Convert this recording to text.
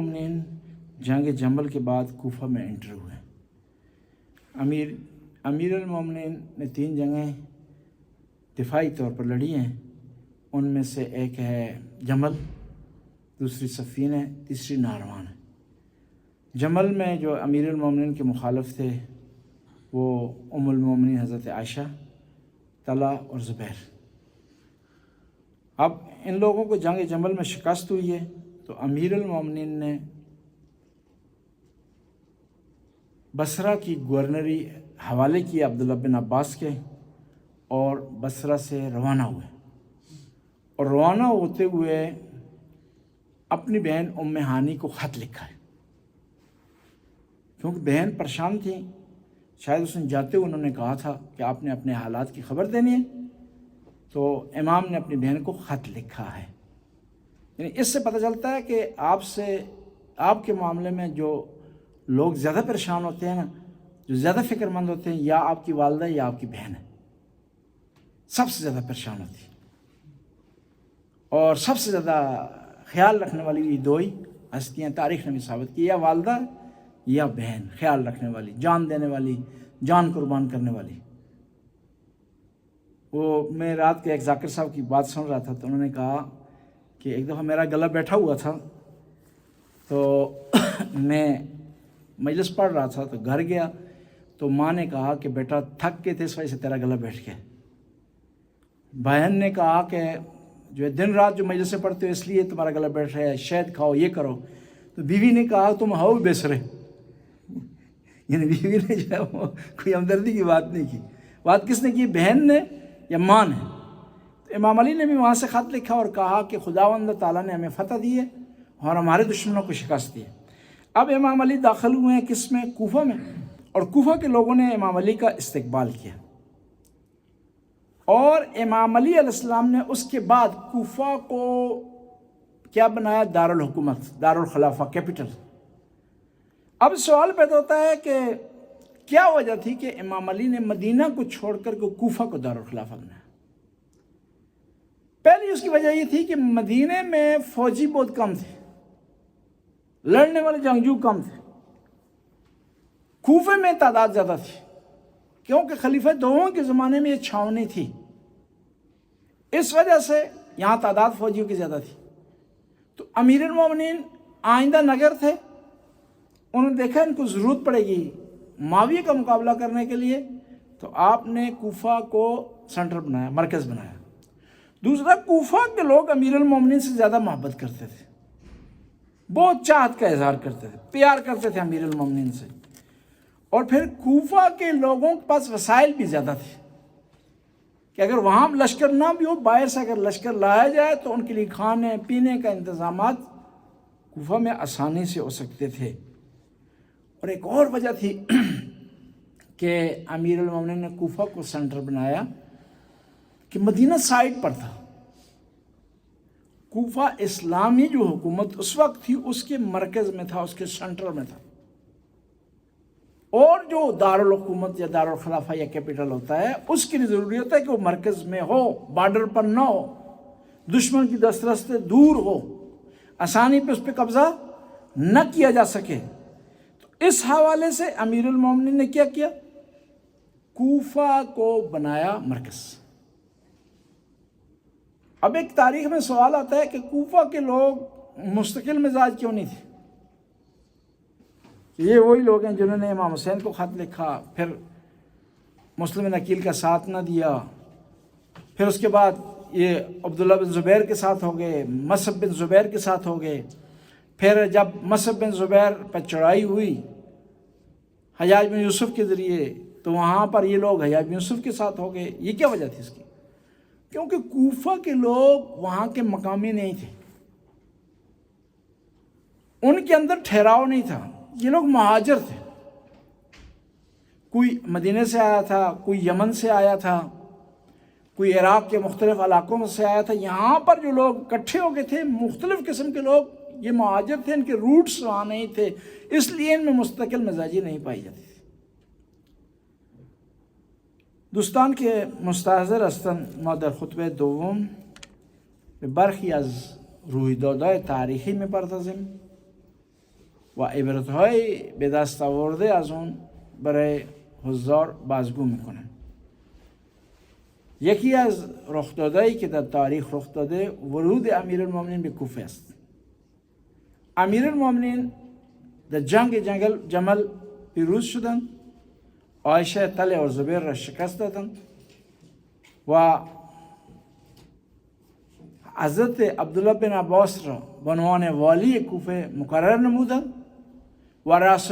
المومنین جنگ جمل کے بعد کوفہ میں انٹر ہوئے۔ امیر المومنین نے 3 جنگیں دفاعی طور پر لڑی ہیں، ان میں سے ایک ہے جمل، دوسری صفین ہے، تیسری نہروان ہے۔ جمل میں جو امیر المومنین کے مخالف تھے وہ ام المومنین حضرت عائشہ، طلحہ اور زبیر۔ اب ان لوگوں کو جنگ جمل میں شکست ہوئی ہے، تو امیر المومنین نے بصرہ کی گورنری حوالے کی عبداللہ بن عباس کے، اور بصرہ سے روانہ ہوئے، اور روانہ ہوتے ہوئے اپنی بہن ام ہانی کو خط لکھا ہے، کیونکہ بہن پریشان تھی۔ شاید اس نے جاتے ہوئے انہوں نے کہا تھا کہ آپ نے اپنے حالات کی خبر دینی ہے، تو امام نے اپنی بہن کو خط لکھا ہے۔ یعنی اس سے پتہ چلتا ہے کہ آپ کے معاملے میں جو لوگ زیادہ پریشان ہوتے ہیں نا، جو زیادہ فکر مند ہوتے ہیں، یا آپ کی والدہ یا آپ کی بہن ہے، سب سے زیادہ پریشان ہوتی ہے، اور سب سے زیادہ خیال رکھنے والی یہ 2 ہی ہستیاں تاریخ نے بھی ثابت کی، یا والدہ یا بہن، خیال رکھنے والی، جان دینے والی، جان قربان کرنے والی۔ میں رات کے ایک ذاکر صاحب کی بات سن رہا تھا، تو انہوں نے کہا کہ ایک دفعہ میرا گلا بیٹھا ہوا تھا، تو میں مجلس پڑھ رہا تھا، تو گھر گیا تو ماں نے کہا کہ بیٹا تھک کے تھے اس وجہ سے تیرا گلا بیٹھ گیا۔ بہن نے کہا کہ جو دن رات جو مجلسیں پڑھتے ہو اس لیے تمہارا گلا بیٹھ رہا ہے، شہد کھاؤ، یہ کرو۔ تو بیوی نے کہا تم ہو بےسرے، یعنی بیوی نے جو ہے وہ کوئی ہمدردی کی بات نہیں کی۔ بات کس نے کی، بہن نے یا ماں نے؟ تو امام علی نے بھی وہاں سے خط لکھا اور کہا کہ خداوند تعالیٰ نے ہمیں فتح دی ہے اور ہمارے دشمنوں کو شکست دی ہے۔ اب امام علی داخل ہوئے ہیں کس میں؟ کوفہ میں، اور کوفہ کے لوگوں نے امام علی کا استقبال کیا، اور امام علی علیہ السلام نے اس کے بعد کوفہ کو کیا بنایا؟ دارالحکومت، دارالخلافہ، کیپٹل۔ اب سوال پیدا ہوتا ہے کہ کیا وجہ تھی کہ امام علی نے مدینہ کو چھوڑ کر کے کوفہ کو دارالخلافہ بنایا؟ پہلی اس کی وجہ یہ تھی کہ مدینہ میں فوجی بہت کم تھے، لڑنے والے جنگجو کم تھے، کوفے میں تعداد زیادہ تھی، کیونکہ خلیفہ دوم کے زمانے میں یہ چھاونی تھی، اس وجہ سے یہاں تعداد فوجیوں کی زیادہ تھی۔ تو امیر المومنین آئندہ نگر تھے، انہوں نے دیکھا ان کو ضرورت پڑے گی معاویہ کا مقابلہ کرنے کے لیے، تو آپ نے کوفہ کو سینٹر بنایا، مرکز بنایا۔ دوسرا، کوفہ کے لوگ امیر المومنین سے زیادہ محبت کرتے تھے، بہت چاہت کا اظہار کرتے تھے، پیار کرتے تھے امیر المومنین سے، اور پھر کوفہ کے لوگوں کے پاس وسائل بھی زیادہ تھے کہ اگر وہاں لشکر نہ بھی ہو، باہر سے اگر لشکر لایا جائے تو ان کے لیے کھانے پینے کا انتظامات کوفہ میں آسانی سے ہو سکتے تھے۔ اور ایک اور وجہ تھی کہ امیر المومنین نے کوفہ کو سینٹر بنایا کہ مدینہ سائٹ پر تھا۔ کوفہ اسلامی جو حکومت اس وقت تھی اس کے مرکز میں تھا، اس کے سینٹر میں تھا، اور جو دارالحکومت یا دارالخلافہ یا کیپٹل ہوتا ہے اس کے لیے ضروری ہوتا ہے کہ وہ مرکز میں ہو، بارڈر پر نہ ہو، دشمن کی دسترس سے دور ہو، آسانی پہ اس پہ قبضہ نہ کیا جا سکے۔ تو اس حوالے سے امیر المومنین نے کیا کیا؟ کوفہ کو بنایا مرکز۔ اب ایک تاریخ میں سوال آتا ہے کہ کوفہ کے لوگ مستقل مزاج کیوں نہیں تھے؟ یہ وہی لوگ ہیں جنہوں نے امام حسین کو خط لکھا، پھر مسلم عقیل کا ساتھ نہ دیا، پھر اس کے بعد یہ عبداللہ بن زبیر کے ساتھ ہو گئے، مصعب بن زبیر کے ساتھ ہو گئے، پھر جب مصعب بن زبیر پر چڑھائی ہوئی حجاج بن یوسف کے ذریعے تو وہاں پر یہ لوگ حجاج بن یوسف کے ساتھ ہو گئے۔ یہ کیا وجہ تھی اس کی؟ کیونکہ کوفہ کے لوگ وہاں کے مقامی نہیں تھے، ان کے اندر ٹھہراؤ نہیں تھا، یہ لوگ مہاجر تھے، کوئی مدینہ سے آیا تھا، کوئی یمن سے آیا تھا، کوئی عراق کے مختلف علاقوں سے آیا تھا۔ یہاں پر جو لوگ اکٹھے ہو گئے تھے مختلف قسم کے لوگ، یہ مہاجر تھے، ان کے روٹس وہاں نہیں تھے، اس لیے ان میں مستقل مزاجی نہیں پائی جاتی تھی۔ دوستان کے مستحضر هستن ما در خطبه دوم به برخی از رویدادهای تاریخی می‌پردازیم و عبرت‌های به دست آورده از اون برای حضار بازگو میکنن. یکی از رخدادهایی که در تاریخ رخ داده ورود امیرالمومنین به کوفه است. امیرالمومنین در جنگ جمل پیروز شدند، عایشه، طلحه و زبیر را شکست دادند و حضرت عبدالله بن عباس را به عنوان والی کوفه مقرر نمودند و رأس